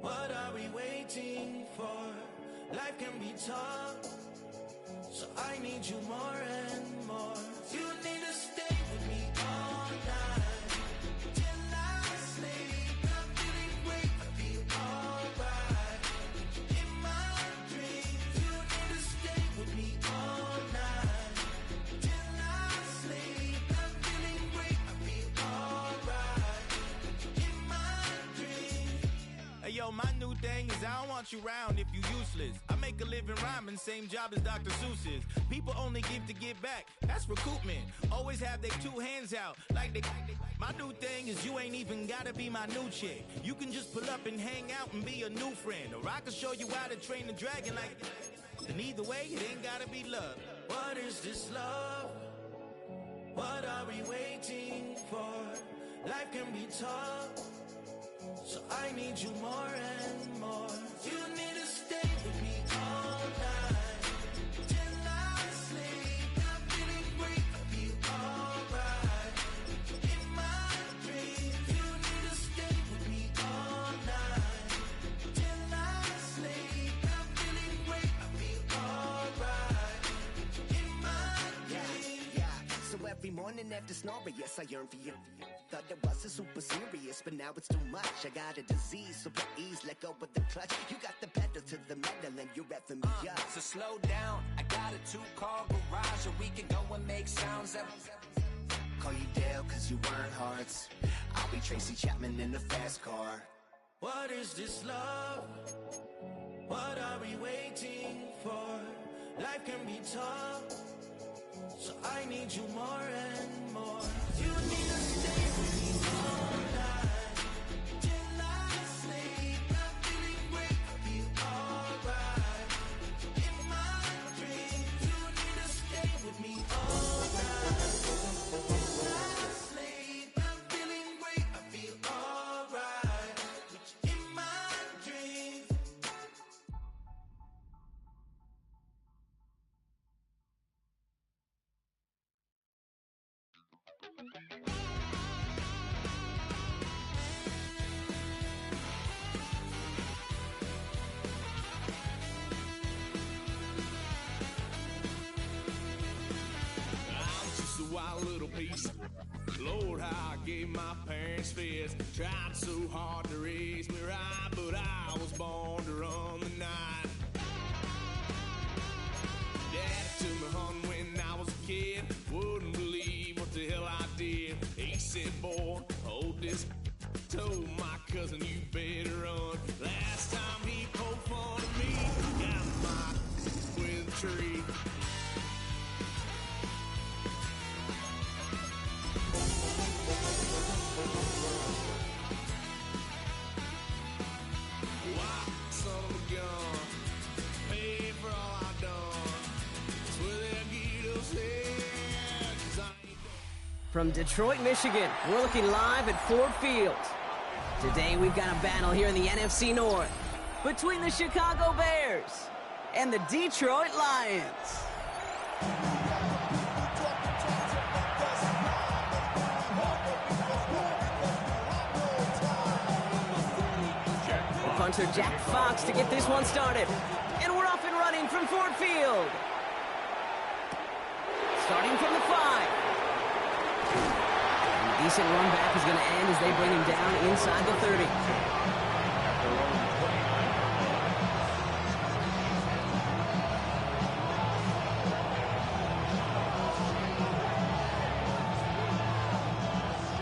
What are we waiting for? Life can be tough, so I need you more and more. You need to stay with me all night till I sleep. I'm feeling great, I feel alright. In my dreams, you need to stay with me all night till I sleep. I'm feeling great, I feel alright. In my dreams. Hey yo, my new thing is I don't want you round if you useless. I make a living rhyming, same job as Dr. Seuss's. People only give to get back, that's recoupment. Always have their two hands out, like they. My new thing is you ain't even gotta be my new chick. You can just pull up and hang out and be a new friend. Or I can show you how to train the dragon like. And either way, it ain't gotta be love. What is this love? What are we waiting for? Life can be tough, so I need you more and more. You need to stay with me all night till I sleep. I'm feeling great, I feel alright. In my dreams, you need to stay with me all night till I sleep. I'm feeling great, I feel alright. In my dreams. Yeah. So every morning after snoring, yes, I yearn for you. Thought it wasn't super serious, but now it's too much. I got a disease, so please let go of the clutch. You got the pedal to the metal and you're revving me up. So slow down, I got a 2-car garage, or we can go and make sounds up. Call you Dale cause you weren't hearts. I'll be Tracy Chapman in the fast car. What is this love? What are we waiting for? Life can be tough, so I need you more and more. You need to stay with me all night till I sleep. I'm feeling great, I feel alright. In my dreams, you need to stay with me all night till I sleep. I'm feeling great, I feel alright. In my dreams. Wild little piece. Lord, how I gave my parents fist. Tried so hard to raise me right, but I was born to run the night. Daddy took me hunting when I was a kid. Wouldn't believe what the hell I did. He said, boy, hold this. Told my cousin, you better run. Last time he poked fun at me, got my with a tree. From Detroit, Michigan, we're looking live at Ford Field. Today we've got a battle here in the NFC North between the Chicago Bears and the Detroit Lions. The punter Jack Fox to get this one started. And we're off and running from Ford Field. Starting from the 5. Decent run back is going to end as they bring him down inside the 30.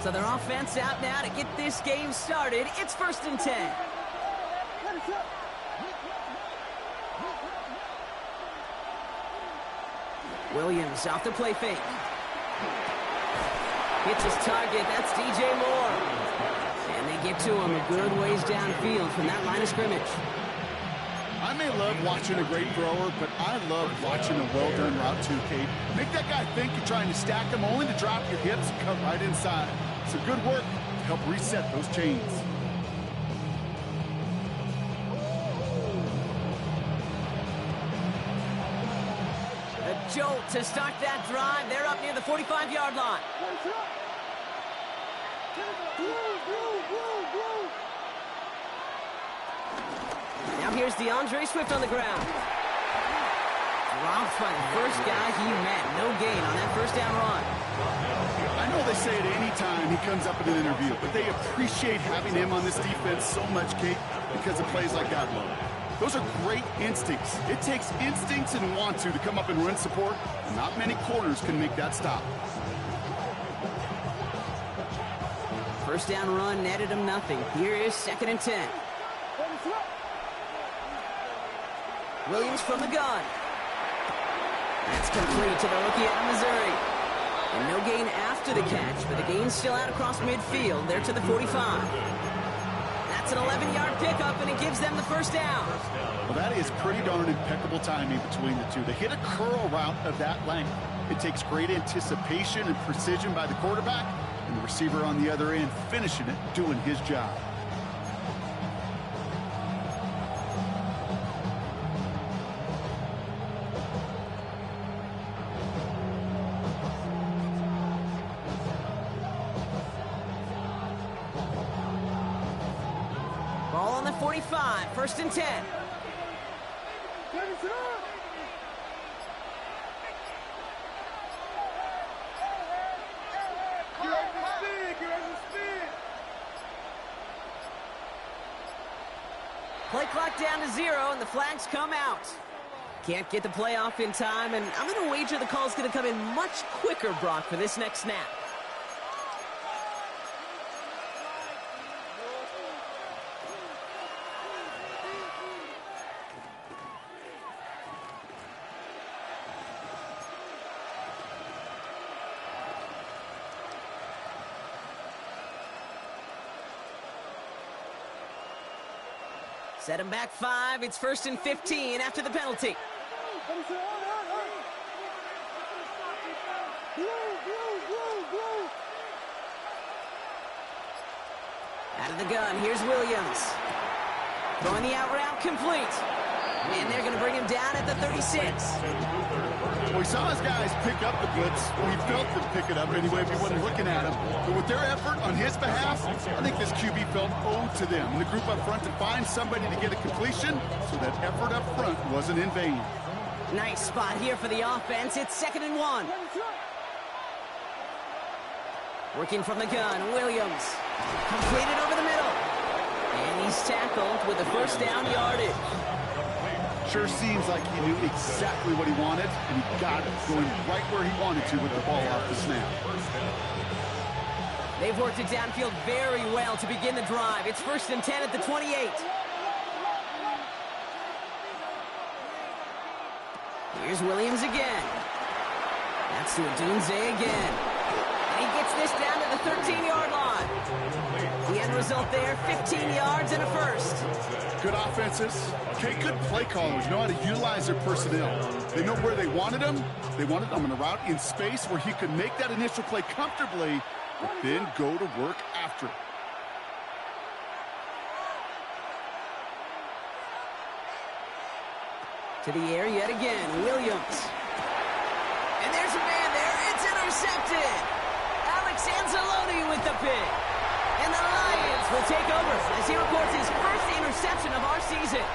So their offense out now to get this game started. It's 1st and 10. Williams off the play fake. Hits his target, that's DJ Moore. And they get to him a good ways downfield from that line of scrimmage. I may love watching a great thrower, but I love watching a well-done route too, Kate. Make that guy think you're trying to stack him only to drop your hips and come right inside. So good work to help reset those chains. A jolt to start that drive. They're up near the 45-yard line. Now here's DeAndre Swift on the ground. Dropped by the first guy he met. No gain on that first down run. I know they say it any time he comes up in an interview, but they appreciate having him on this defense so much, Kate, because of plays like that one. Those are great instincts. It takes instincts and want to come up and run support, and not many corners can make that stop. First down run netted him nothing. Here is 2nd and 10. Williams from the gun. That's complete to the rookie out of Missouri. And no gain after the catch, but the gain's still out across midfield. They're to the 45. That's an 11-yard pickup, and it gives them the first down. Well, that is pretty darn impeccable timing between the two. They hit a curl route of that length. It takes great anticipation and precision by the quarterback, and the receiver on the other end finishing it, doing his job. Ball on the 45, 1st and 10. Play clock down to 0, and the flags come out. Can't get the play off in time, and I'm going to wager the call's going to come in much quicker, Brock, for this next snap. Set him back 5. It's 1st and 15 after the penalty. Out of the gun, here's Williams. Throwing the out route complete. And they're going to bring him down at the 36. Well, we saw his guys pick up the blitz. We felt them pick it up anyway if he wasn't looking at him. But with their effort on his behalf, I think this QB felt owed to them and the group up front to find somebody to get a completion, so that effort up front wasn't in vain. Nice spot here for the offense. It's 2nd and 1. Working from the gun, Williams. Completed over the middle. And he's tackled with the first down yardage. Sure seems like he knew exactly what he wanted, and he got it going right where he wanted to with the ball off the snap. They've worked it downfield very well to begin the drive. It's 1st and 10 at the 28. Here's Williams again. That's to Adunze again. And he gets this down to the 13-yard line. The end result there, 15 yards and a first. Good offenses. Okay, good play callers know how to utilize their personnel. They know where they wanted them. They wanted them on a route in space where he could make that initial play comfortably, but then go to work after it. To the air yet again, Williams. And there's a man there. It's intercepted. Alex Anzalone with the pick. And the Lions will take over as he records his first interception of our season.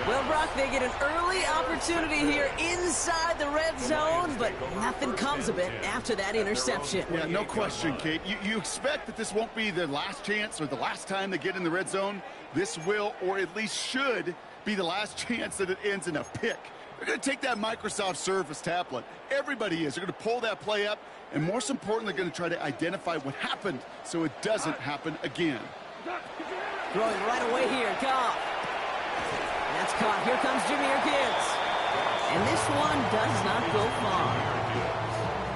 Well, Brock, they get an early opportunity here inside the red zone, but nothing comes of it after that interception. Yeah, no question, Kate. You expect that this won't be their last chance or the last time they get in the red zone. This will, or at least should, be the last chance that it ends in a pick. They're going to take that Microsoft Surface tablet. Everybody is. They're going to pull that play up, and most importantly, they're going to try to identify what happened so it doesn't happen again. Throwing right away here, Goff. That's caught. Here comes Jahmyr Gibbs. And this one does not go far.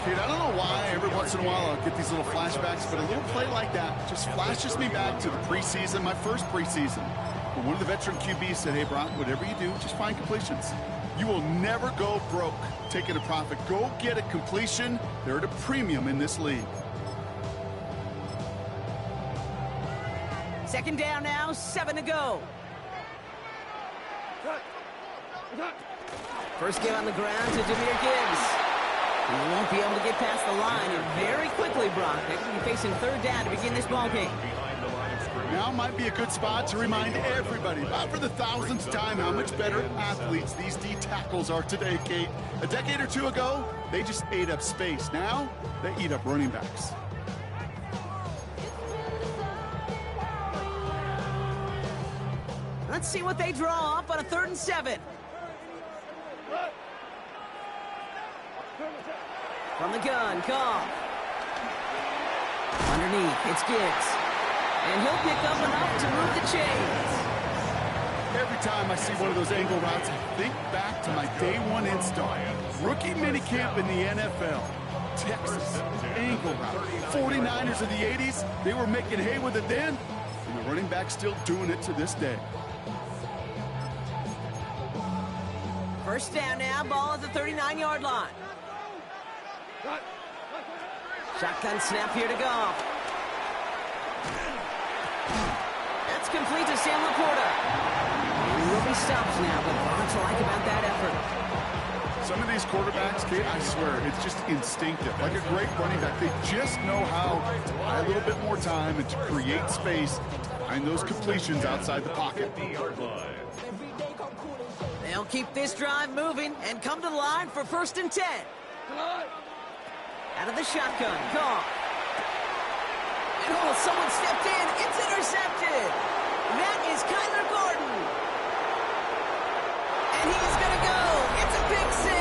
Kate, I don't know why every once in a while I'll get these little flashbacks, but a little play like that just flashes me back to the preseason, my first preseason. But one of the veteran QBs said, hey, Brock, whatever you do, just find completions. You will never go broke taking a profit. Go get a completion. They're at a premium in this league. Second down now, 7 to go. First get on the ground to Jahmyr Gibbs. He won't be able to get past the line, and very quickly, Brock, they're going to be facing 3rd down to begin this ball game. Behind the line of scrimmage. Now might be a good spot to remind everybody, about for the thousandth time, how much better athletes these D tackles are today, Kate. A decade or two ago, they just ate up space. Now, they eat up running backs. Let's see what they draw up on a 3rd and 7. From the gun, Goff. Underneath, it's Gibbs. And he'll pick up enough to move the chains. Every time I see one of those angle routes, I think back to my day one install. Rookie minicamp in the NFL. Texas, angle route. 49ers of the 80s, they were making hay with it then, and the running back's still doing it to this day. First down now, ball at the 39-yard line. Shotgun snap here to Goff. That's complete to Sam Laporta. He will be stopped now, but what to like about that effort? Some of these quarterbacks, Kate, I swear, it's just instinctive. Like a great running back, they just know how to buy a little bit more time and to create space behind those completions outside the pocket. They'll keep this drive moving and come to the line for 1st and 10. Out of the shotgun, Goff. And oh, someone stepped in. It's intercepted. That is Kyler Gordon. And he's going to go. It's a big 6.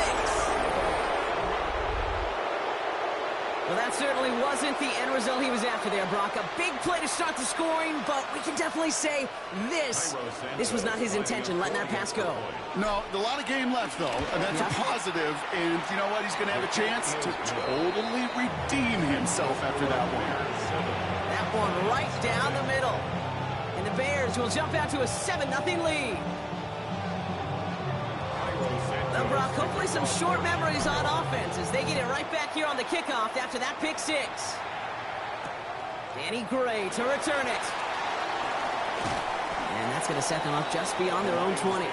Well, that certainly wasn't the end result he was after there, Brock. A big play to start the scoring, but we can definitely say this was not his intention, letting that pass go. No, a lot of game left, though, and that's a positive. And you know what? He's going to have a chance to totally redeem himself after that one. That one right down the middle. And the Bears will jump out to a 7-0 lead. Now, Brock, hopefully some short memories on offense as they get it right back here on the kickoff after that pick 6. Danny Gray to return it. And that's going to set them up just beyond their own 20.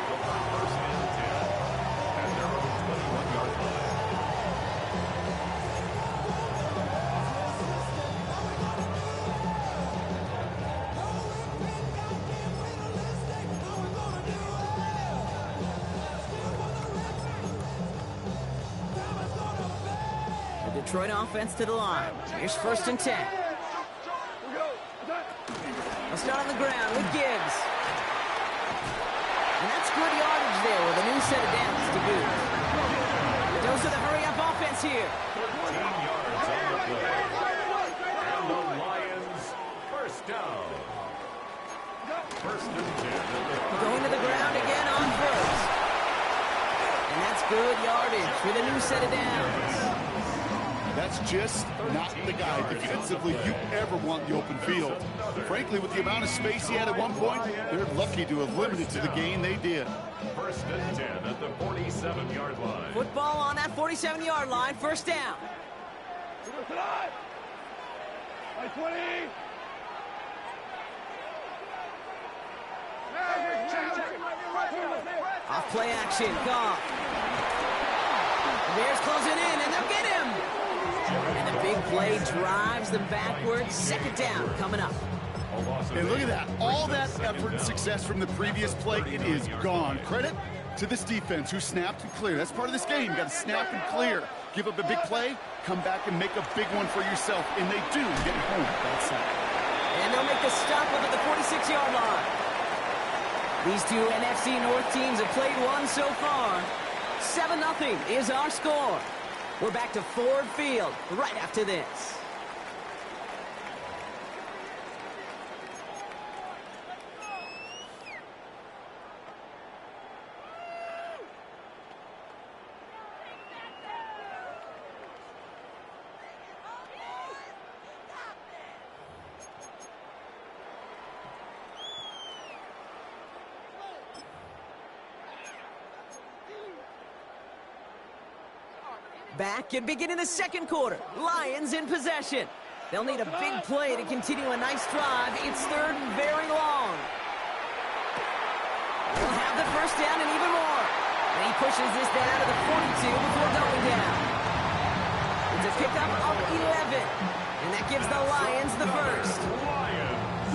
Detroit offense to the line. Here's 1st and 10. They'll start on the ground with Gibbs. And that's good yardage there with a new set of downs to boot. Goes to the hurry-up offense here. 14 yards on the play. And the Lions, 1st down. 1st and 10. Going to the ground again on 1st. And that's good yardage with a new set of downs. That's just not the guy defensively you ever want in the open field. Frankly, with the amount of space he had at one point, they're lucky to have limited to the gain they did. 1st and 10 at the 47-yard line. Football on that 47-yard line, 1st down. Off play action, Goff. The Bears closing in, and they'll get him. And the big play drives them backwards. 2nd down coming up. And look at that. All that effort and success from the previous play, it is gone. Credit to this defense who snapped and cleared. That's part of this game. You got to snap and clear. Give up a big play, come back and make a big one for yourself. And they do get home that side. And they'll make the stop up at the 46-yard line. These two NFC North teams have played one so far. 7-0 is our score. We're back to Ford Field right after this. Back and beginning the 2nd quarter. Lions in possession. They'll need a big play to continue a nice drive. It's 3rd and very long. They'll have the 1st down and even more. And he pushes this down to the 42 before going down. It's a pickup of 11. And that gives the Lions the 1st.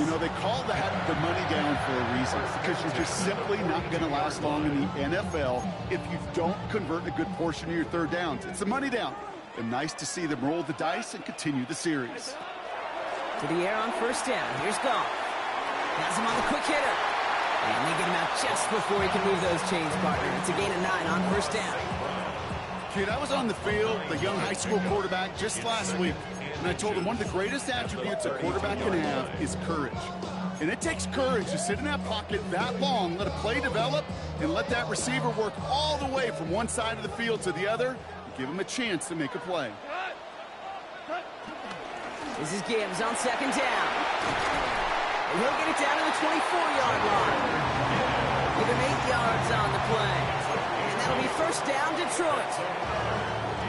You know, they call that the money down for a reason, because you're just simply not going to last long in the NFL if you don't convert a good portion of your third downs. It's the money down. And nice to see them roll the dice and continue the series. To the air on first down. Here's Goff. Has him on the quick hitter. And they get him out just before he can move those chains, partner. It's a gain of 9 on first down. Kid, I was on the field, the young high school quarterback, just last week. And I told him one of the greatest attributes a quarterback can have is courage. And it takes courage to sit in that pocket that long, let a play develop, and let that receiver work all the way from one side of the field to the other, and give him a chance to make a play. This is Gibbs on second down. And he'll get it down to the 24-yard line. Give him 8 yards on the play. And that'll be first down, Detroit.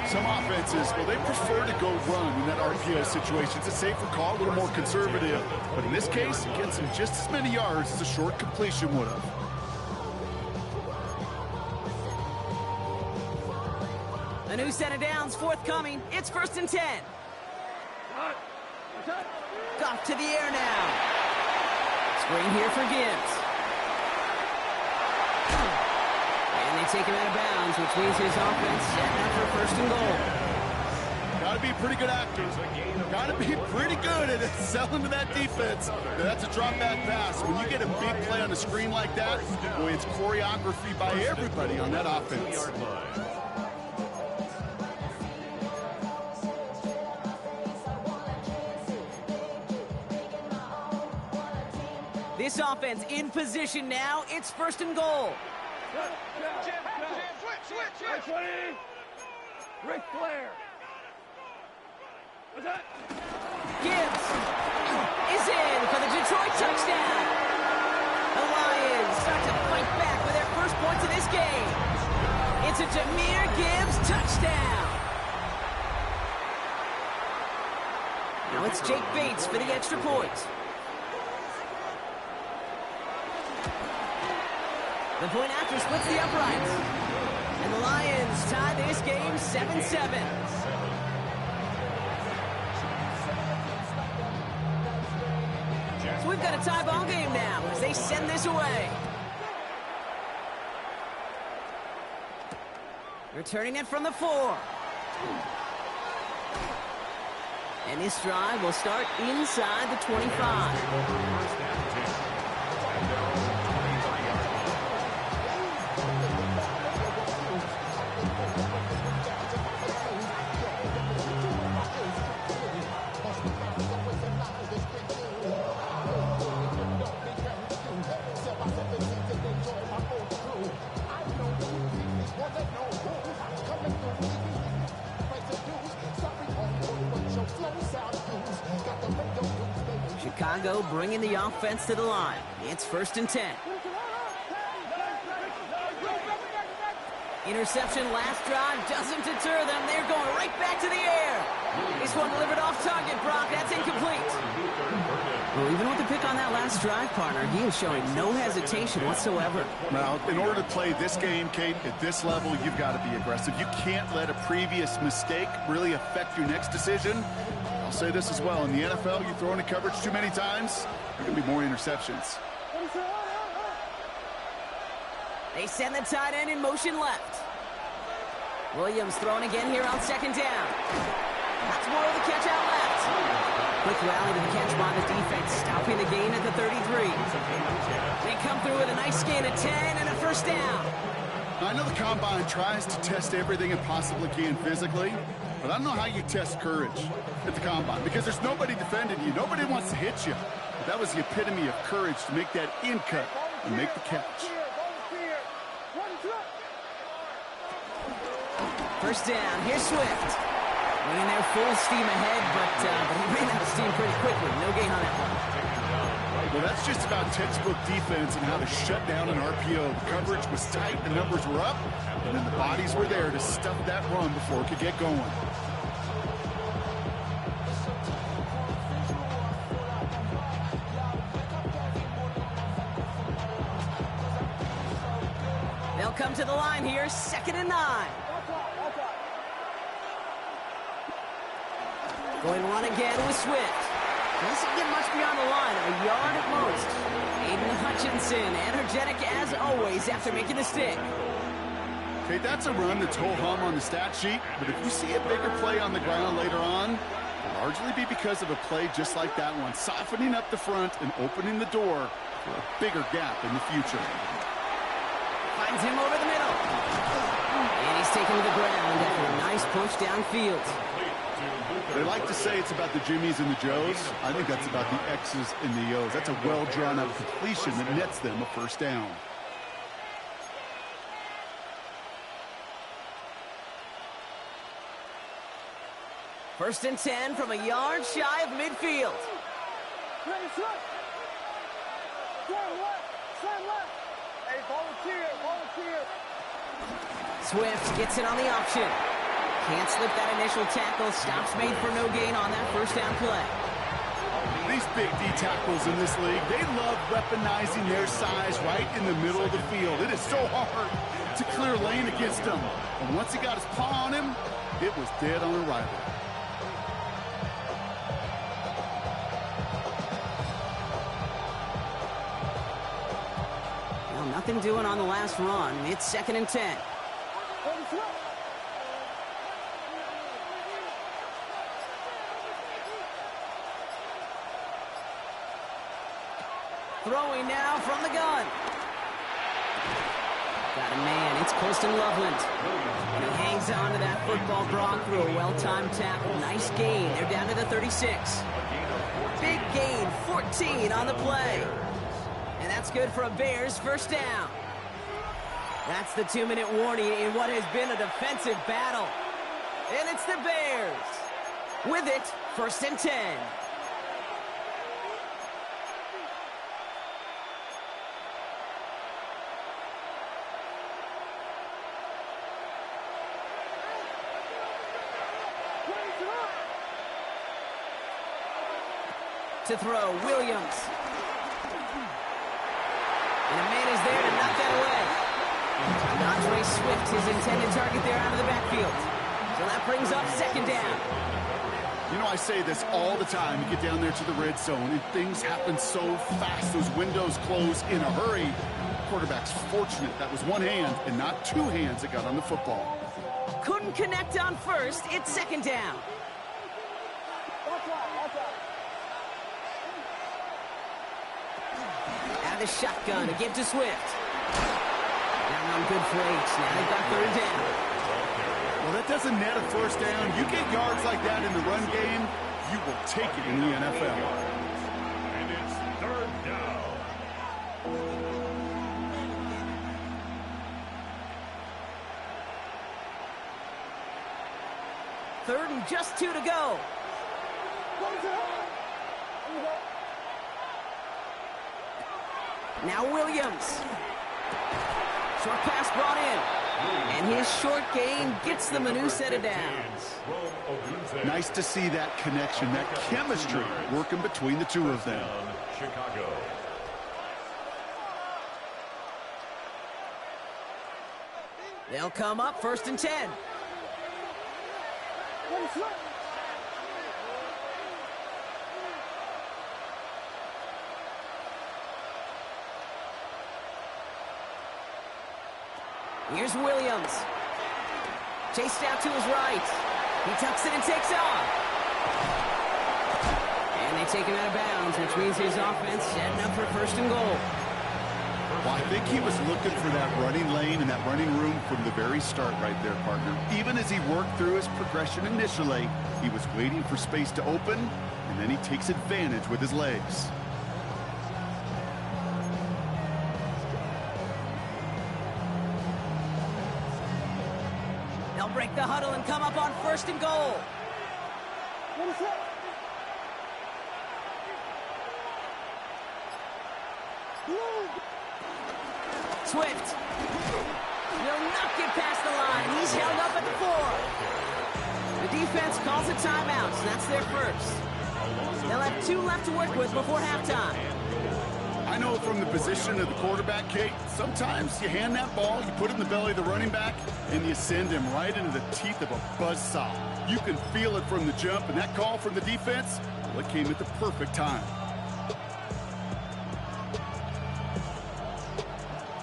Some offenses, well, they prefer to go run in that RPO situation. It's a safer call, a little more conservative. But in this case, it gets him just as many yards as a short completion would have. A new set of downs forthcoming. It's first and 10. Goff to the air now. Screen here for Gibbs. And they take him out of bounds, which means his offense setting up for first and goal. Got to be a pretty good actor. Got to be pretty good at selling to that defense. That's a drop back pass. When you get a big play on the screen like that, boy, it's choreography by everybody on that offense. This offense in position now. It's first and goal. Switch. Ric Flair. What's that? Gibbs is in for the Detroit touchdown. The Lions start to fight back with their first points of this game. It's a Jahmyr Gibbs touchdown. Now it's Jake Bates for the extra point. The point after splits the uprights. And the Lions tie this game 7-7. So we've got a tie ball game now as they send this away. Returning it from the 4. And this drive will start inside the 25. Chicago bringing the offense to the line. It's first and 10. Interception last drive doesn't deter them. They're going right back to the air. This one delivered off target, Brock. That's incomplete. Well, even with the pick on that last drive, partner, he is showing no hesitation whatsoever. Now, in order to play this game, Kate, at this level, you've got to be aggressive. You can't let a previous mistake really affect your next decision. I'll say this as well. In the NFL, you throw into coverage too many times, there are going to be more interceptions. They send the tight end in motion left. Williams throwing again here on second down. That's more of the catch out left. Quick rally to the catch by the defense, stopping the gain at the 33. They come through with a nice gain of 10 and a first down. Now, I know the Combine tries to test everything it possibly can physically, but I don't know how you test courage at the Combine, because there's nobody defending you. Nobody wants to hit you. But that was the epitome of courage to make that in cut and make the catch. First down. Here's Swift. Running there full steam ahead, but he ran out of steam pretty quickly. No gain on that one. Well, that's just about textbook defense and how to shut down an RPO. The coverage was tight, the numbers were up, and then the bodies were there to stuff that run before it could get going. They'll come to the line here, 2nd and 9. Going to run again with Swift. Doesn't get much beyond the line, a yard at most. Aiden Hutchinson, energetic as always after making the stick. Okay, that's a run that's ho-hum on the stat sheet, but if you see a bigger play on the ground later on, it'll largely be because of a play just like that one, softening up the front and opening the door for a bigger gap in the future. Finds him over the middle. And he's taken to the ground after a nice push downfield. They like to say it's about the Jimmies and the Joes. I think that's about the X's and the O's. That's a well-drawn-out completion that nets them a first down. First and 10 from a yard shy of midfield. Hey, volunteer. Swift gets it on the option. Can't slip that initial tackle. Stops made for no gain on that first down play. These big D tackles in this league, they love weaponizing their size right in the middle of the field. It is so hard to clear lane against him. And once he got his paw on him, it was dead on arrival. Well, nothing doing on the last run. It's second and 10. Throwing now from the gun. Got a man. It's Colston Loveland. And he hangs on to that football, Brock, through a well-timed tackle. Nice gain. They're down to the 36. Big gain, 14 on the play. And that's good for a Bears first down. That's the 2-minute warning in what has been a defensive battle. And it's the Bears. With it, first and 10. To throw, Williams. And a man is there to knock that away. Andre Swift, his intended target there out of the backfield. So that brings up second down. You know, I say this all the time. You get down there to the red zone, and things happen so fast. Those windows close in a hurry. Quarterback's fortunate. That was one hand and not two hands that got on the football. Couldn't connect on first. It's second down. The shotgun to give to Swift. Down on good flanks. Now they've got third down. Well, that doesn't net a first down. You get yards like that in the run game, you will take it in the NFL. And it's third down. Third and just 2 to go. Now Williams. Short pass brought in. And his short gain gets them a new set of downs. Nice to see that connection, that chemistry working between the two of them. Chicago. They'll come up first and 10. Here's Williams. Chased out to his right. He tucks it and takes off. And they take him out of bounds, which means his offense setting up for first and goal. Well, I think he was looking for that running lane and that running room from the very start right there, partner. Even as he worked through his progression initially, he was waiting for space to open, and then he takes advantage with his legs. They'll break the huddle and come up on first and goal. Swift will not get past the line. He's held up at the 4. The defense calls a timeout, so that's their first. They'll have 2 left to work with before halftime. I know from the position of the quarterback, Kate, sometimes you hand that ball, you put it in the belly of the running back, and you send him right into the teeth of a buzzsaw. You can feel it from the jump, and that call from the defense, well, it came at the perfect time.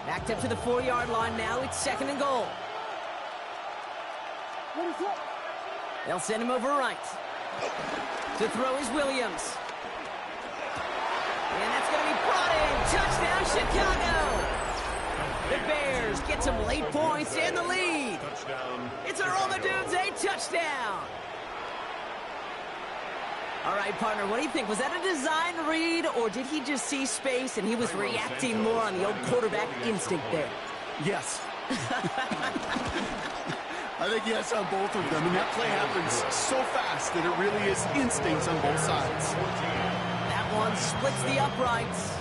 Backed up to the 4-yard line now. It's 2nd and goal. They'll send him over right. To throw is Williams. And that's going to be brought in. Touchdown, Chicago. The Bears get some late points and the lead. It's a Roll the Dudes, a touchdown. All right, partner, what do you think? Was that a design read, or did he just see space and he was reacting more on the old quarterback instinct there? Yes. I think yes on both of them, and that play happens so fast that it really is instincts on both sides. That one splits the uprights.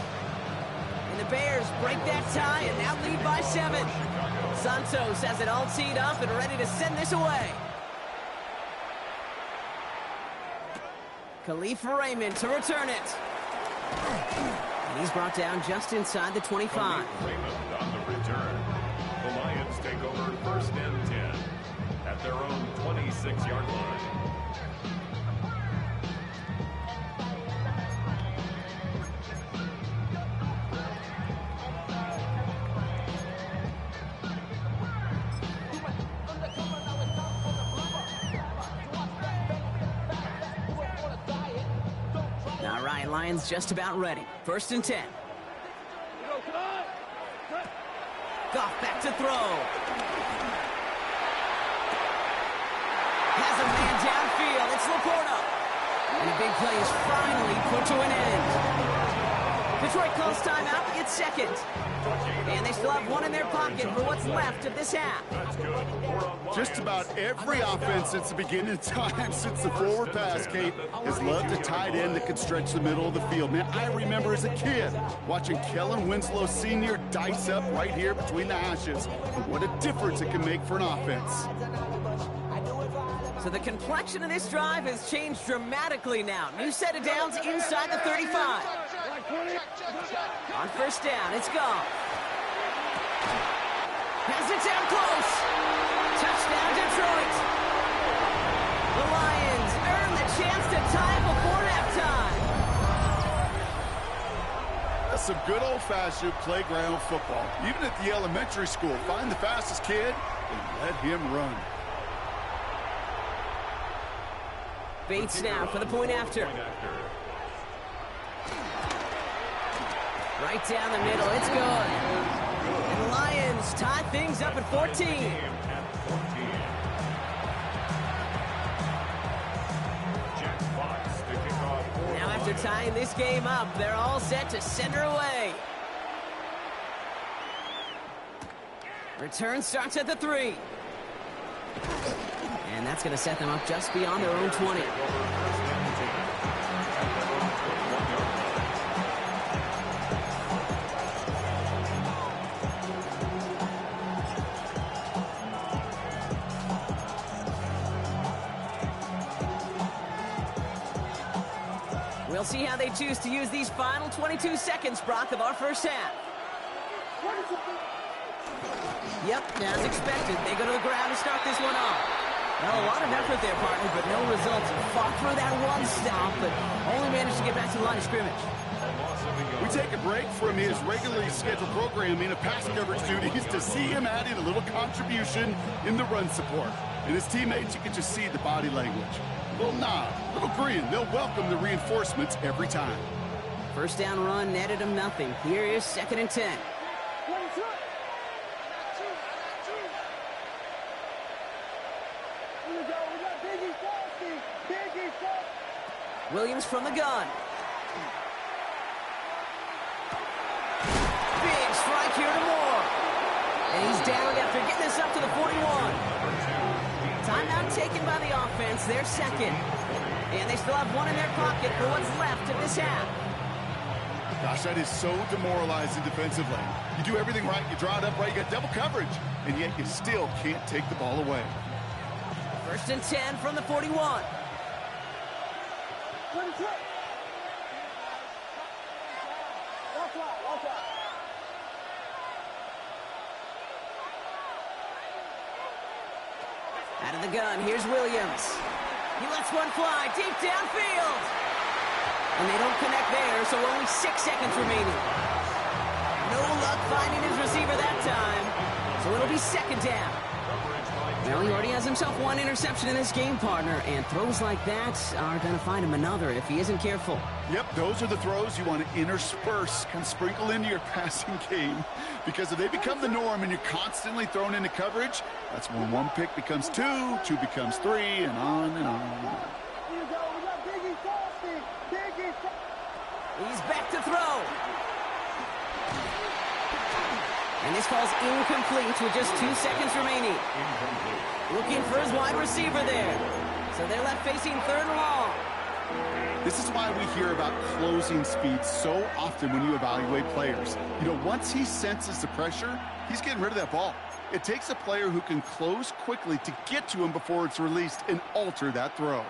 And the Bears break that tie and now lead by 7. Santos has it all teed up and ready to send this away. Khalif Raymond to return it. And he's brought down just inside the 25. Raymond on the return. The Lions take over 1st and 10 at their own 26-yard line. All right, Lions just about ready. 1st and 10. Goff back to throw. Has a man downfield. It's Laporta. And a big play is finally put to an end. Detroit calls timeout. It's 2nd. And they still have one in their pocket for what's left of this half. Just about every offense since the beginning of time, since the forward pass, Kate, has loved a tight end that can stretch the middle of the field. Man, I remember as a kid watching Kellen Winslow Sr. dice up right here between the hashes. And what a difference it can make for an offense. So the complexion of this drive has changed dramatically now. New set of downs inside the 35. On 1st down, it's gone. Has it down close. Touchdown, Detroit. The Lions earn the chance to tie before halftime. That's some good old-fashioned playground football. Even at the elementary school, find the fastest kid and let him run. Bates now for the point after. Right down the middle, it's good. And the Lions tie things up at 14. Now after tying this game up, they're all set to send her away. Return starts at the 3. And that's going to set them up just beyond their own 20. We'll see how they choose to use these final 22 seconds, Brock, of our first half. Yep, as expected, they go to the ground to start this one off. Well, a lot of effort there, partner, but no results. Fought through that one stop, but only managed to get back to the line of scrimmage. We take a break from his regularly scheduled programming of pass coverage duties to see him adding a little contribution in the run support. And his teammates, you can just see the body language. A little nod, a little grin. They'll welcome the reinforcements every time. 1st down run netted him nothing. Here is 2nd and 10. Williams from the gun. Big strike here to Moore. And he's down after getting this up to the 41. Timeout taken by the offense. They're 2nd. And they still have one in their pocket for what's left of this half. Gosh, that is so demoralizing defensively. You do everything right, you draw it up right, you got double coverage, and yet you still can't take the ball away. 1st and 10 from the 41. Watch out, watch out. Out of the gun, here's Williams. He lets one fly deep downfield. And they don't connect there, so only 6 seconds remaining. No luck finding his receiver that time, so it'll be second down. Well, he already has himself one interception in this game, partner, and throws like that are going to find him another if he isn't careful. Yep, those are the throws you want to intersperse, kind of sprinkle into your passing game. Because if they become the norm and you're constantly thrown into coverage, that's when one pick becomes two, two becomes three, and on and on. Here you go. We got Biggie Frosty. Biggie Frosty. He's back to throw. And this ball's incomplete with just 2 seconds remaining. Looking for his wide receiver there. So they're left facing third and long. This is why we hear about closing speed so often when you evaluate players. You know, once he senses the pressure, he's getting rid of that ball. It takes a player who can close quickly to get to him before it's released and alter that throw.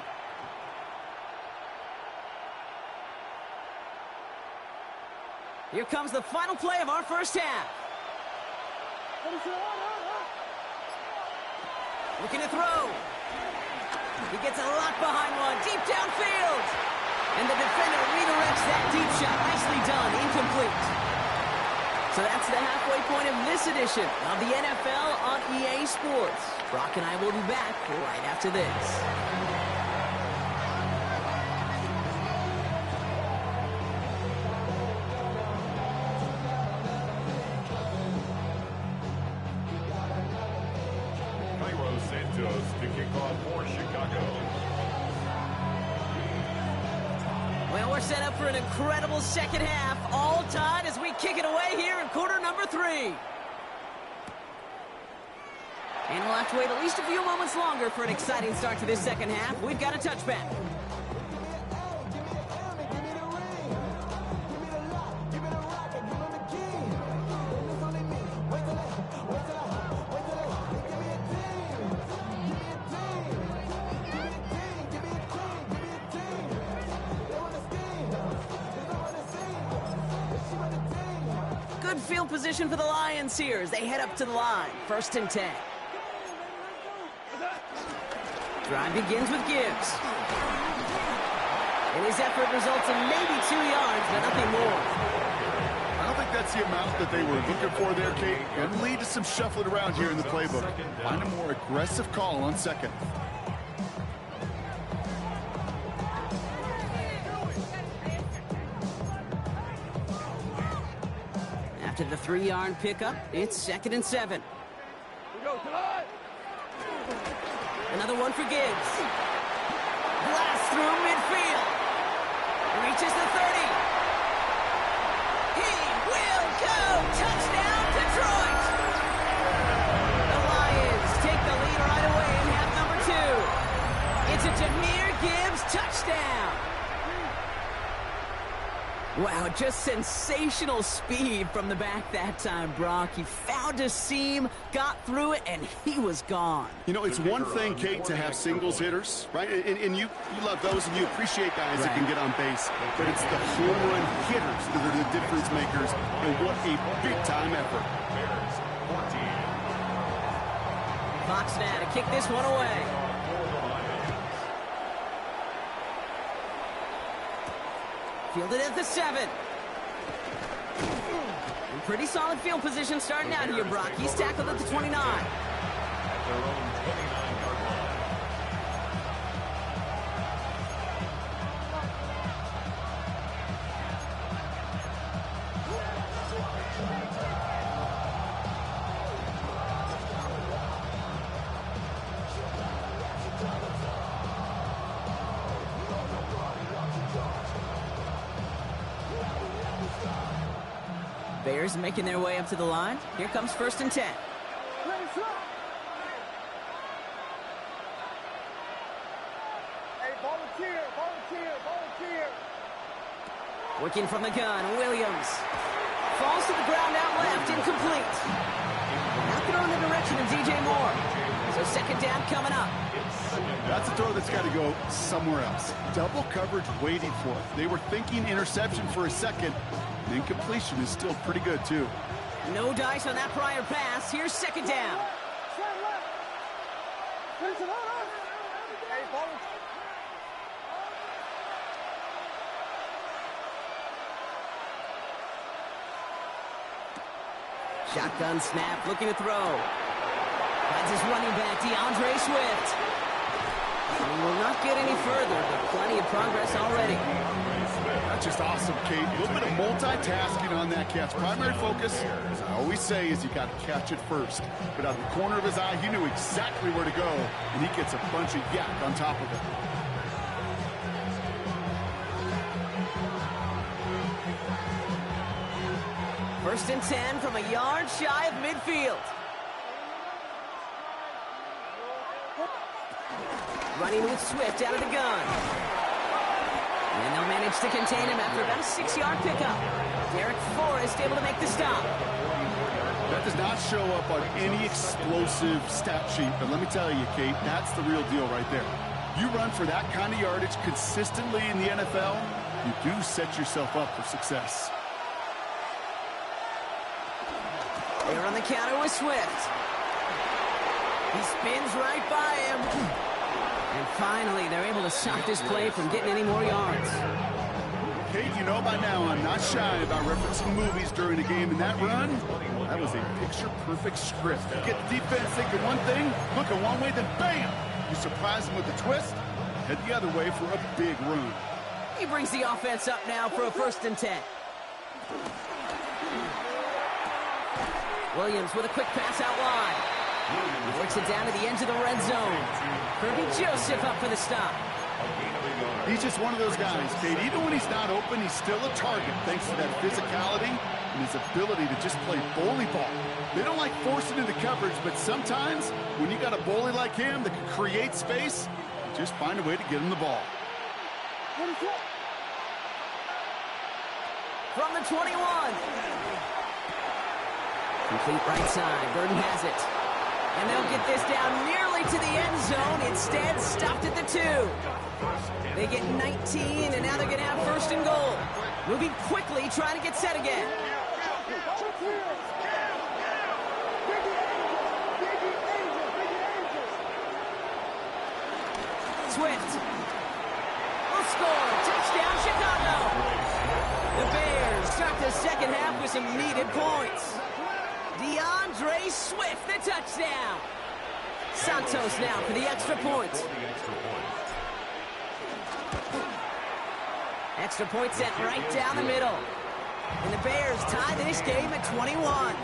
Here comes the final play of our first half. Looking to throw. He gets a lot behind one, deep downfield. And the defender redirects that deep shot. Nicely done, incomplete. So that's the halfway point of this edition of the NFL on EA Sports. Brock and I will be back right after this. To kick off for Chicago. Well, we're set up for an incredible second half. All tied as we kick it away here in quarter number 3. And we'll have to wait at least a few moments longer for an exciting start to this second half. We've got a touchback. Good field position for the Lions here as they head up to the line. 1st and 10. Drive begins with Gibbs. And his effort results in maybe 2 yards, but nothing more. I don't think that's the amount that they were looking for there, Kate. It'll lead to some shuffling around here in the playbook. Find a more aggressive call on second. After the 3-yard pickup, it's 2nd and 7. Another one for Gibbs. Blast through midfield. Reaches the 30. He will go. Touchdown, Detroit. The Lions take the lead right away in half number 2. It's a Jahmyr Gibbs touchdown. Wow, just sensational speed from the back that time, Brock. He found a seam, got through it, and he was gone. You know, it's one thing, Kate, to have singles hitters, right? And you love those and you appreciate guys that can get on base. But it's the home run hitters that are the difference makers. And what a big-time effort. Fox now to kick this one away. Fielded at the 7. And pretty solid field position starting out here, Brock. He's tackled at the 29. At their own 29-yard line. Bears making their way up to the line. Here comes 1st and 10. Hey, volunteer, volunteer, volunteer. Working from the gun, Williams. Falls to the ground out left, incomplete. Not throw in the direction of DJ Moore. So second down coming up. That's a throw that's got to go somewhere else. Double coverage waiting for it. They were thinking interception for a second. And incompletion is still pretty good, too. No dice on that prior pass. Here's second down. Shotgun snap, looking to throw. Finds his running back, DeAndre Swift. And he will not get any further, but plenty of progress already. That's just awesome, Kate. A little bit of multitasking on that catch. Primary focus, as I always say, is you got to catch it first. But out of the corner of his eye, he knew exactly where to go, and he gets a bunch of yak on top of it. First and 10 from a yard shy of midfield. Running with Swift out of the gun. And they'll manage to contain him after about a 6-yard pickup. Derek Forrest able to make the stop. That does not show up on any explosive stat sheet, but let me tell you, Kate, that's the real deal right there. You run for that kind of yardage consistently in the NFL, you do set yourself up for success. They're on the counter with Swift. He spins right by him. And finally, they're able to stop this play from getting any more yards. Kate, you know by now I'm not shy about referencing movies during a game, and that run, that was a picture-perfect script. You get the defense thinking one thing, looking one way, then bam! You surprise them with a twist, head the other way for a big run. He brings the offense up now for a first and 10. Williams with a quick pass out wide. He works it down to the edge of the red zone. Kirby Joseph up for the stop. He's just one of those guys, Kate. Even when he's not open, he's still a target thanks to that physicality and his ability to just play bully ball. They don't like forcing into coverage, but sometimes when you got a bully like him that can create space, you just find a way to get him the ball. From the 21. Complete right side. Burden has it. And they'll get this down nearly to the end zone. Instead, stopped at the 2. They get 19, and now they're going to have first and goal. Moving quickly, trying to get set again. Swift will score. Touchdown, Chicago. The Bears start the second half with some needed points. DeAndre Swift, the touchdown. Santos now for the extra point. Extra point sent right down the middle. And the Bears tie this game at 21.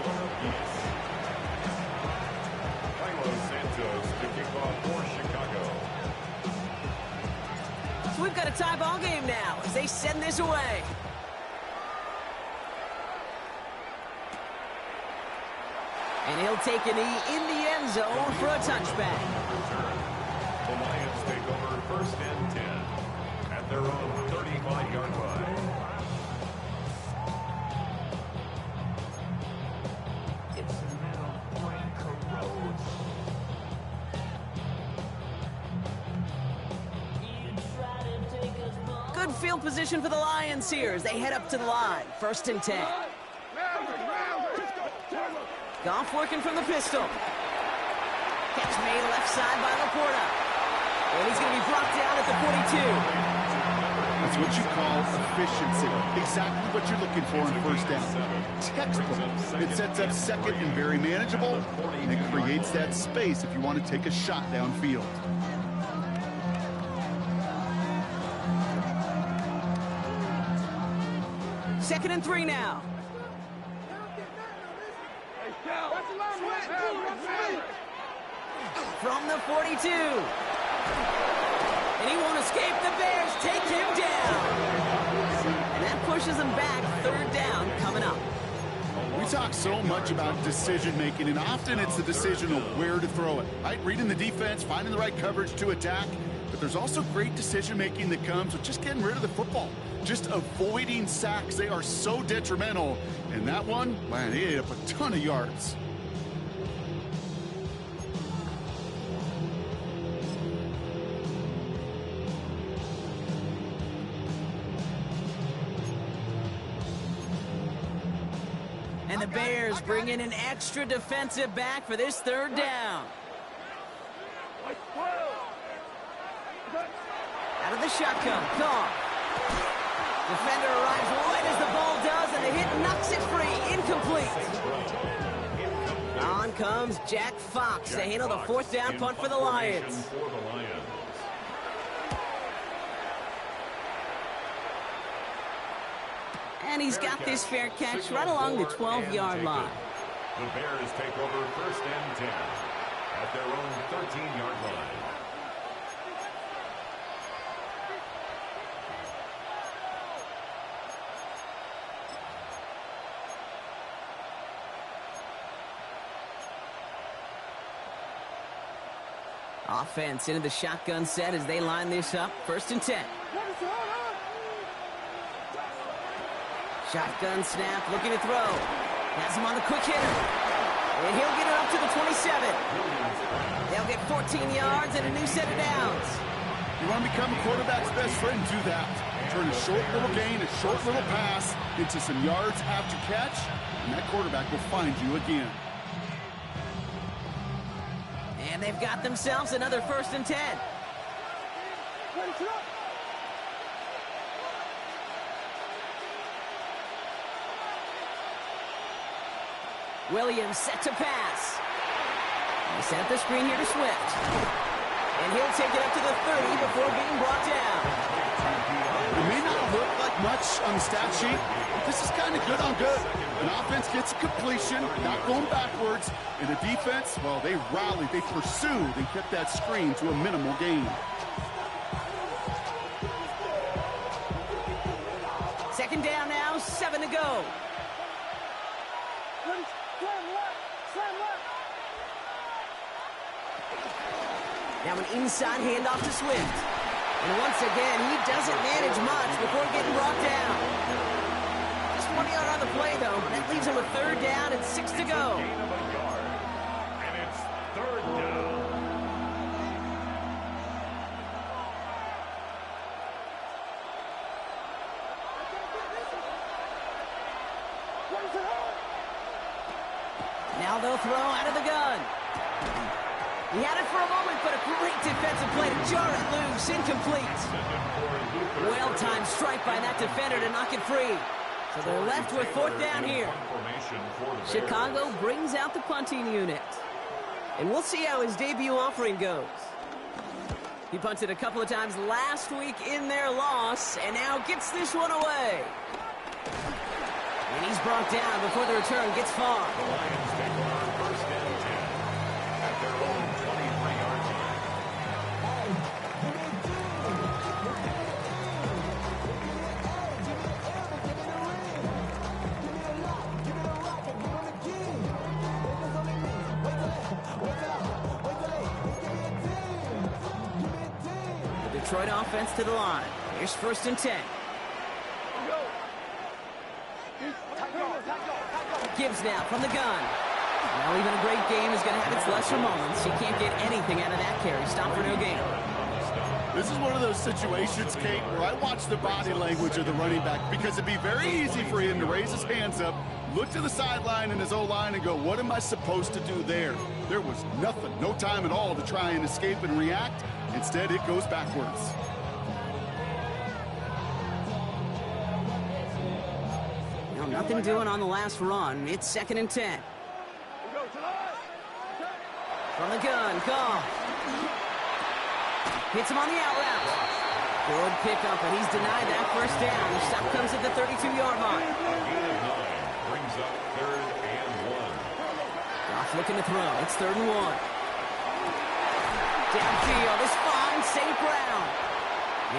Santos to kick off for Chicago. So we've got a tie ball game now as they send this away. And he'll take a knee in the end zone for a touchback. The Lions take over first and 10 at their own 35-yard line. Good field position for the Lions here as they head up to the line. First and 10. Goff working from the pistol. Catch made left side by Laporta. And he's going to be brought down at the 42. That's what you call efficiency. Exactly what you're looking for in first down. Textbook. It sets up second and very manageable, and it creates that space if you want to take a shot downfield. Second and 3 now. From the 42. And he won't escape. The Bears take him down. And that pushes him back. Third down coming up. We talk so much about decision-making, and often it's the decision of where to throw it. Right? Reading the defense, finding the right coverage to attack. But there's also great decision-making that comes with just getting rid of the football. Just avoiding sacks. They are so detrimental. And that one, man, he ate up a ton of yards. And the Bears bring in an extra defensive back for this third down. Out of the shotgun, Goff. Defender arrives right as the ball does, and the hit knocks it free. Incomplete. On comes Jack Fox to handle the fourth down punt for the Lions. And he's got this fair catch right along the 12-yard line. The Bears take over first and 10 at their own 13-yard line. Offense into the shotgun set as they line this up. First and 10. Shotgun snap, looking to throw. Has him on the quick hitter. And he'll get it up to the 27. They'll get 14 yards and a new set of downs. You want to become a quarterback's best friend, do that. Turn a short little gain, a short little pass into some yards after catch, and that quarterback will find you again. And they've got themselves another first and 10. Williams set to pass. They set up the screen here to Swift. And he'll take it up to the 30 before being brought down. It may not look like much on the stat sheet, but this is kind of good on good. An offense gets a completion, not going backwards, and the defense, well, they rallied, they pursued, and kept that screen to a minimal gain. Second down now, 7 to go. Now an inside handoff to Swift. And once again, he doesn't manage much before getting brought down. Just 1 yard on the play, though. That leaves him with third down and 6 to go. Gain of a yard, and it's third down. Now they'll throw out of the gun. He had it for a moment, but a great defensive play to jar it loose. Incomplete. Well-timed strike by that defender to knock it free. So they're left with fourth down here. Chicago brings out the punting unit. And we'll see how his debut offering goes. He punted a couple of times last week in their loss, and now gets this one away. And he's brought down before the return gets far. The Lions take over first and 10 at their own 23-yard line. The Detroit offense to the line. Here's first and 10. Gibbs now from the gun. Well, even a great game is going to have its lesser moments. He can't get anything out of that carry. Stop for no gain. This is one of those situations, Kate, where I watch the body language of the running back because it'd be very easy for him to raise his hands up, look to the sideline and his O-line and go, what am I supposed to do there? There was nothing, no time at all to try and escape and react. Instead, it goes backwards. Nothing doing on the last run. It's second and 10. From the gun, Goff. Hits him on the out route. Good pickup, and he's denied that first down. The stop comes at the 32-yard line. A gain of 9 brings up third and 1. Goff looking to throw. It's third and 1. Downfield is fine. St. Brown.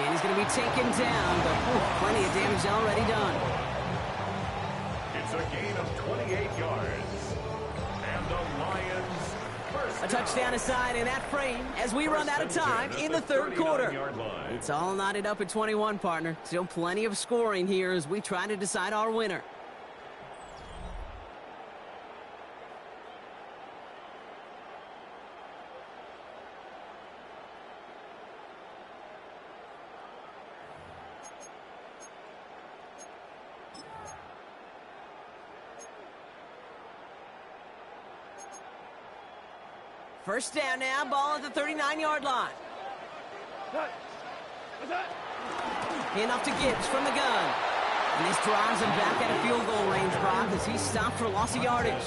And he's going to be taken down, but plenty of damage already done. It's a gain of 28 yards. And the Lions first. A touchdown aside in that frame as we run out of time in the third quarter. Line. It's all knotted up at 21, partner. Still plenty of scoring here as we try to decide our winner. First down now, ball at the 39-yard line. Enough to Gibbs from the gun. And this drives him back at a field goal range, Brock, as he's stopped for loss of yardage.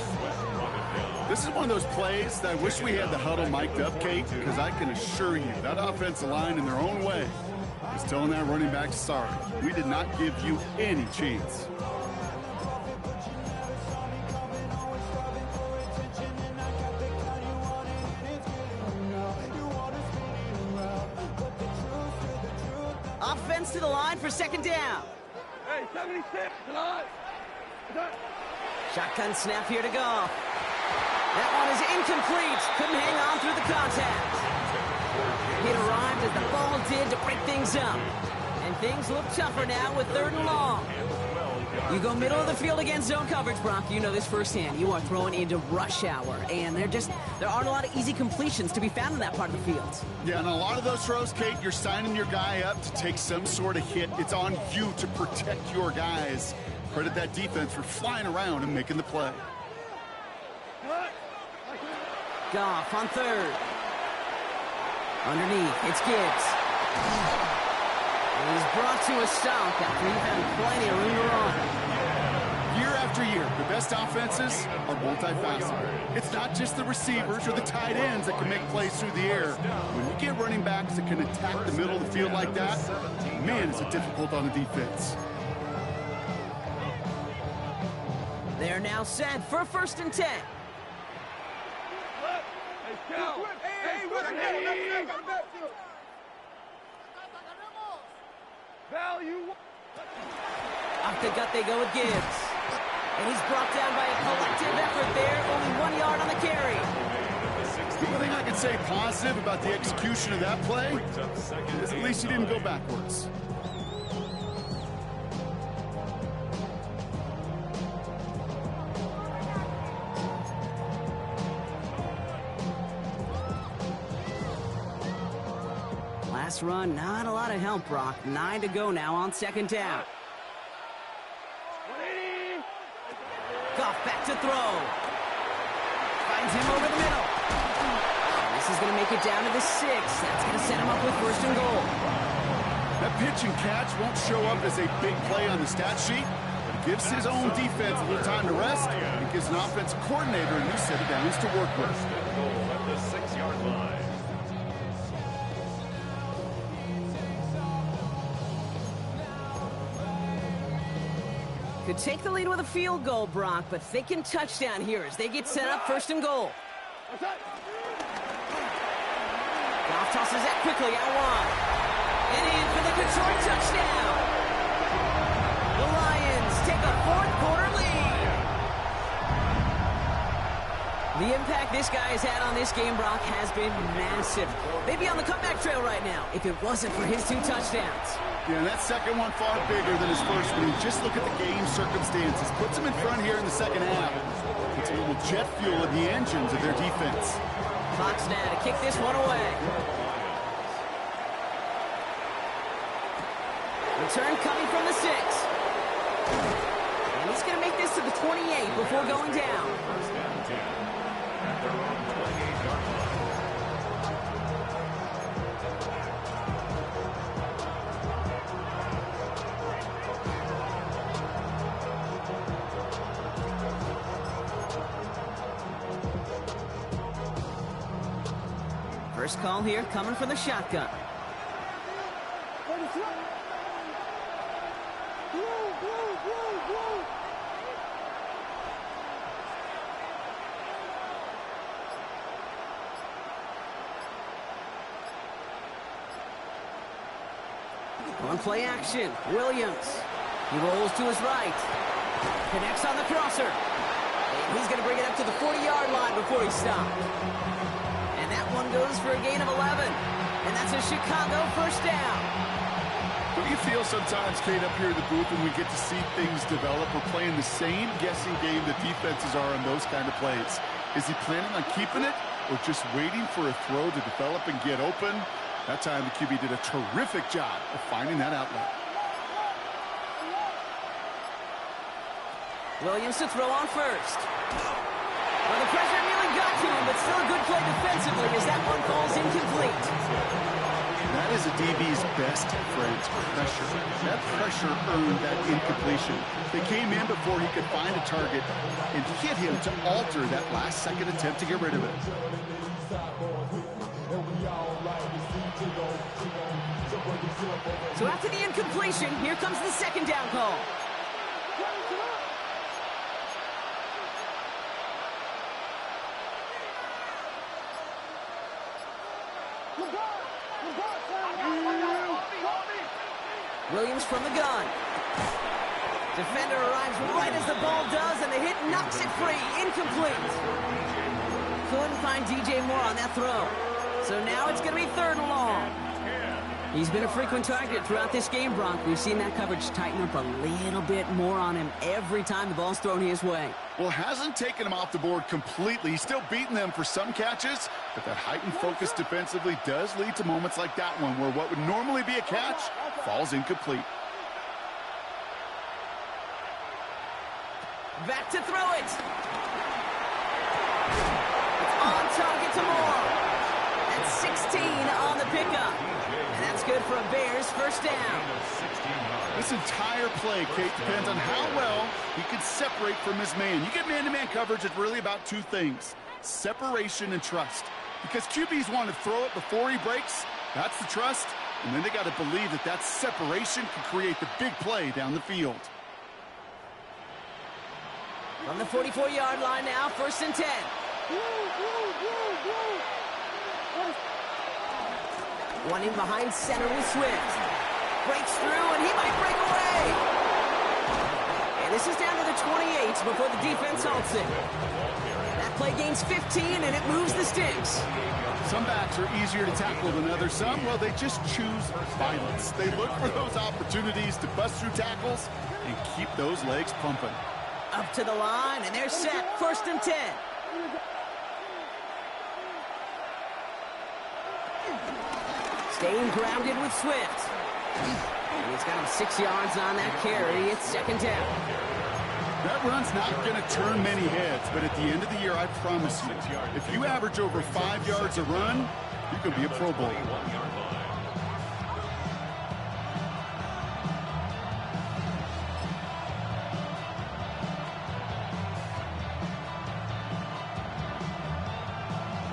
This is one of those plays that I wish we had the huddle mic'd up, Kate, because I can assure you that offensive line in their own way is telling that running back, sorry, we did not give you any chance. Offense to the line for second down. Hey, 76, tonight. Shotgun snap here to go. That one is incomplete. Couldn't hang on through the contact. It arrived as the ball did to break things up. And things look tougher now with 3rd and long. You go middle of the field against zone coverage, Brock. You know this firsthand. You are throwing into rush hour. And there aren't a lot of easy completions to be found in that part of the field. Yeah, and a lot of those throws, Kate, you're signing your guy up to take some sort of hit. It's on you to protect your guys. Credit that defense for flying around and making the play. Goff on 3rd. Underneath, it's Gibbs. And he's brought to a stop after he's had plenty of room to run. Year after year, the best offenses are multifaceted. It's not just the receivers or the tight ends that can make plays through the air. When you get running backs that can attack the middle of the field like that, man, is it difficult on the defense. They're now set for 1st and 10. Off the gut they go with Gibbs. And he's brought down by a collective effort there. Only 1 yard on the carry. The only thing I can say positive about the execution of that play is at least he didn't go backwards. Last run, not a lot of help, Brock. 9 to go now on 2nd down. Goff back to throw. Finds him over the middle. This is going to make it down to the 6. That's going to set him up with 1st and goal. That pitch and catch won't show up as a big play on the stat sheet, but it gives his own defense a little time to rest, and it gives an offensive coordinator a new set of downs to work with. Goal at the 6-yard line. Could take the lead with a field goal, Brock, but thinking touchdown here as they get set up 1st and goal. Goff tosses that quickly out wide. And in for the Detroit touchdown. The Lions take a 4th quarter lead. The impact this guy has had on this game, Brock, has been massive. They'd be on the comeback trail right now if it wasn't for his 2 touchdowns. Yeah, and that second one far bigger than his first one. Just look at the game circumstances. Puts him in front here in the second half. Puts a little jet fuel in the engines of their defense. Fox now to kick this one away. Return coming from the 6. And he's going to make this to the 28 before going down. First and 10 at their own 28-yard line. First call here coming from the shotgun. On play action, Williams. He rolls to his right. Connects on the crosser. And he's going to bring it up to the 40-yard line before he stopped. And that one goes for a gain of 11. And that's a Chicago first down. Don't you feel sometimes, Kate, up here in the booth when we get to see things develop? We're playing the same guessing game that defenses are on those kind of plays. Is he planning on keeping it or just waiting for a throw to develop and get open? That time the QB did a terrific job of finding that outlet. Williams to throw on first. Well, the pressure nearly got to him, but still a good play defensively as that one falls incomplete. That is a DB's best friend, pressure. That pressure earned that incompletion. They came in before he could find a target and hit him to alter that last-second attempt to get rid of it. So after the incompletion, here comes the second down call. Williams from the gun. Defender arrives right as the ball does, and the hit knocks it free. Incomplete. Couldn't find DJ Moore on that throw. So now it's going to be 3rd and long. He's been a frequent target throughout this game, Bronk. We've seen that coverage tighten up a little bit more on him every time the ball's thrown his way. Well, hasn't taken him off the board completely. He's still beating them for some catches, but that heightened focus defensively does lead to moments like that one where what would normally be a catch falls incomplete. Back to throw it. It's on target to Moore. That's 16 on the pickup. And that's good for a Bears first down. This entire play, Kate, depends on how well he can separate from his man. You get man-to-man coverage, it's really about 2 things: separation and trust. Because QBs want to throw it before he breaks. That's the trust. And then they got to believe that that separation can create the big play down the field. From the 44-yard line now, 1st and 10. One in behind center with Swift. Breaks through, and he might break away. And this is down to the 28 before the defense halts it. That play gains 15, and it moves the sticks. Some backs are easier to tackle than others. Some, well, they just choose violence. They look for those opportunities to bust through tackles and keep those legs pumping. Up to the line, and they're set. 1st and 10. Staying grounded with Swift. And he's got him 6 yards on that carry. It's 2nd down. That run's not going to turn many heads, but at the end of the year, I promise you, if you average over 5 yards a run, you can be a Pro Bowler.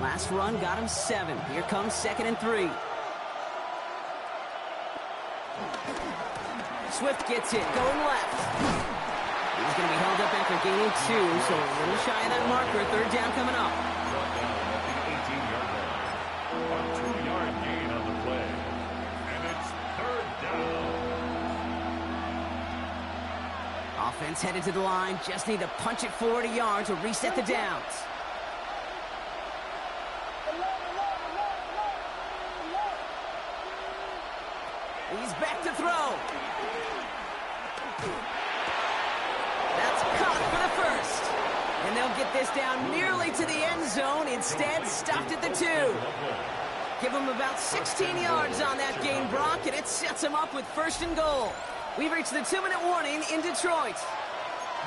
Last run got him 7. Here comes 2nd and 3. Swift gets it, going left. He's going to be held up after gaining 2, so a little shy of that marker. 3rd down coming up. A 2-yard gain on the play. And it's 3rd down. Offense headed to the line. Just need to punch it 40 yards or reset the downs. He's back to throw. That's caught for the 1st. And they'll get this down nearly to the end zone. Instead, stopped at the 2. Give him about 16 yards on that gain, Brock, and it sets him up with 1st and goal. We've reached the 2-minute warning in Detroit.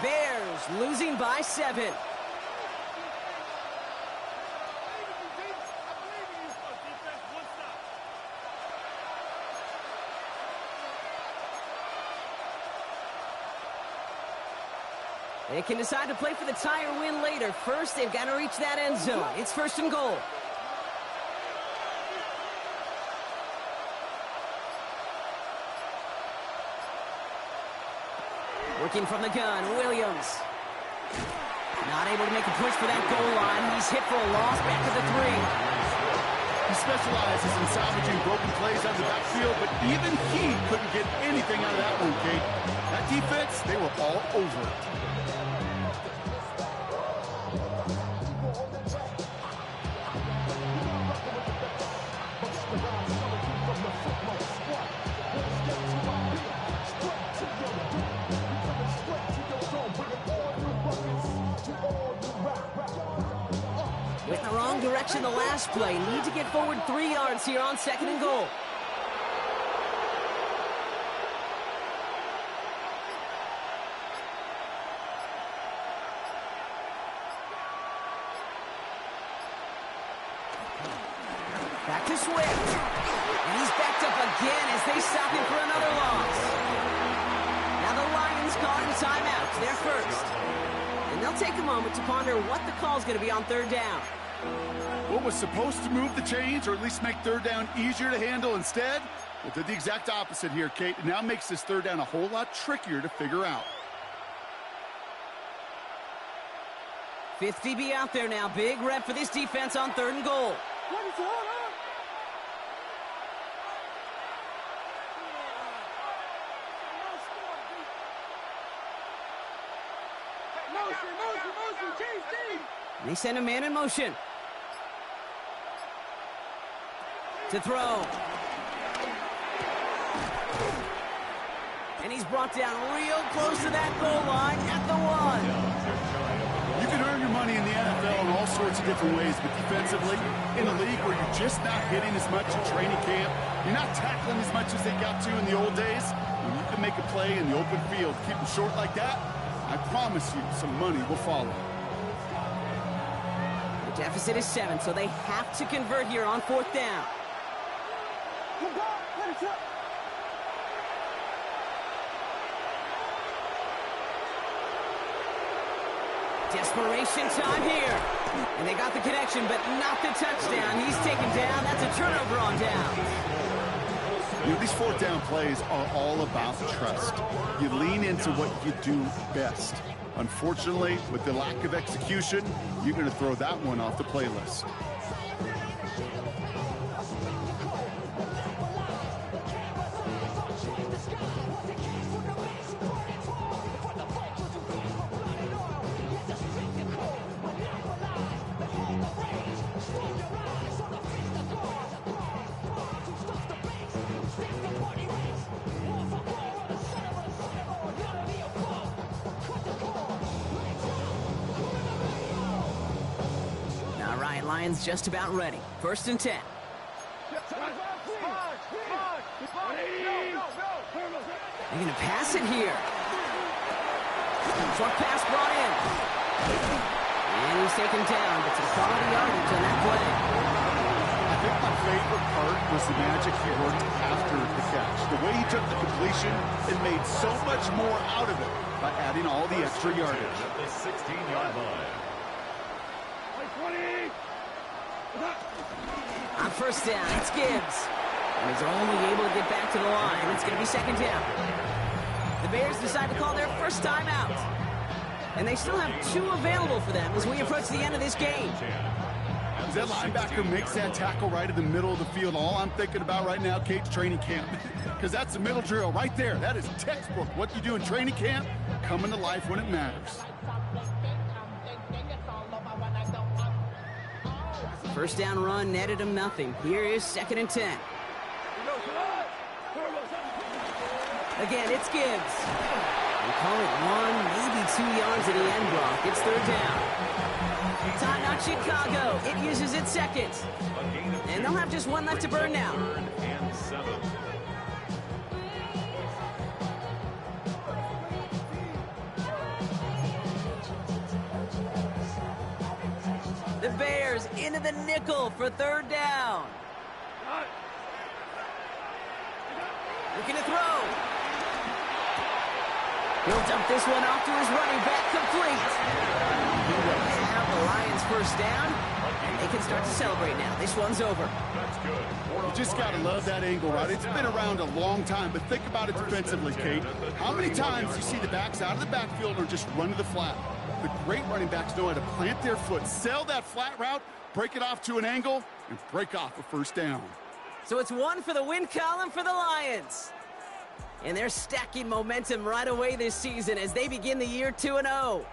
Bears losing by 7. They can decide to play for the tie or win later. First, they've got to reach that end zone. It's 1st and goal. Working from the gun, Williams. Not able to make a push for that goal line. He's hit for a loss back to the 3. He specializes in salvaging broken plays out of the backfield, but even he couldn't get anything out of that one, Kate. That defense, they were all over it. Went in the wrong direction the last play. Need to get forward 3 yards here on 2nd and goal. to Swift. And he's backed up again as they stop him for another loss. Now the Lions calling timeout. They're first. And they'll take a moment to ponder what the call's going to be on third down. What was supposed to move the chains, or at least make third down easier to handle instead? Well, did the exact opposite here, Kate. It now makes this third down a whole lot trickier to figure out. 5th DB out there now. Big rep for this defense on 3rd and goal. They send a man in motion. To throw. And he's brought down real close to that goal line at the 1. You can earn your money in the NFL in all sorts of different ways, but defensively, in a league where you're just not hitting as much in training camp, you're not tackling as much as they got to in the old days, when you can make a play in the open field, keep them short like that, I promise you some money will follow. The deficit is 7, so they have to convert here on 4th down. Desperation time here. And they got the connection, but not the touchdown. He's taken down. That's a turnover on down. You know, these 4th down plays are all about trust. You lean into what you do best. Unfortunately, with the lack of execution, you're going to throw that one off the playlist. Lions just about ready. 1st and 10. They're going to pass it here. Short pass brought in. And he's taken down, but some quality yardage on that play. I think my favorite part was the magic he worked after the catch. The way he took the completion and made so much more out of it by adding all the extra yardage. At the 16-yard line. On 1st down, it's Gibbs. And he's only able to get back to the line. It's going to be 2nd down. The Bears decide to call their first timeout. And they still have 2 available for them as we approach the end of this game. As that linebacker makes that tackle right in the middle of the field, all I'm thinking about right now, Kate's training camp. Because that's the middle drill right there. That is textbook. What you do in training camp, coming to life when it matters. 1st down run netted him nothing. Here is 2nd and 10. Again, it's Gibbs. We call it 1, maybe 2 yards at the end block. It's 3rd down. Timeout Chicago. It uses its 2nd. And they'll have just 1 left to burn now. 3rd and 7. The Bears into the nickel for 3rd down. Looking to throw. He'll dump this one off to his running back, complete. He will have the Lions 1st down, and they can start to celebrate now. This one's over. That's good. You just got to love that angle, right? It's been around a long time, but think about it defensively, Kate. How many times you see the backs out of the backfield or just run to the flat? The great running backs know how to plant their foot, sell that flat route, break it off to an angle, and break off a 1st down. So it's 1 for the win column for the Lions. And they're stacking momentum right away this season as they begin the year 2-0.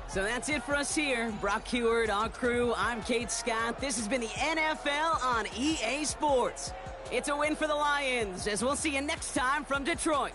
So that's it for us here. Brock Heward, our crew, I'm Kate Scott. This has been the NFL on EA Sports. It's a win for the Lions, as we'll see you next time from Detroit.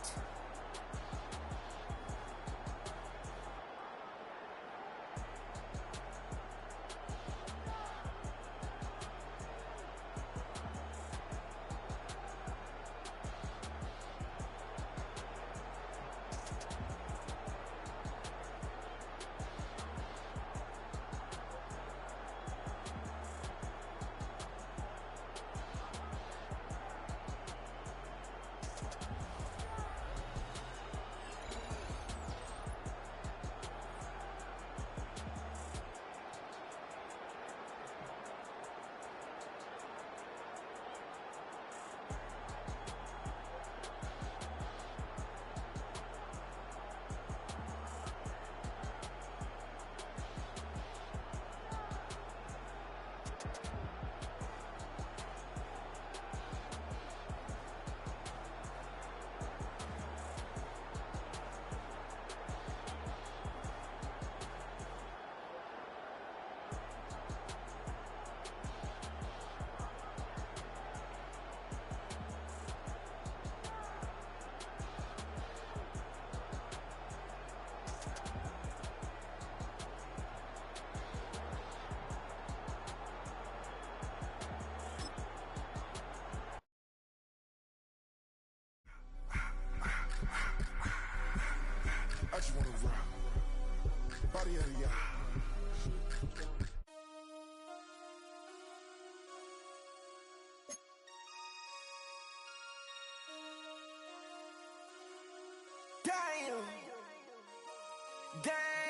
Damn. Damn.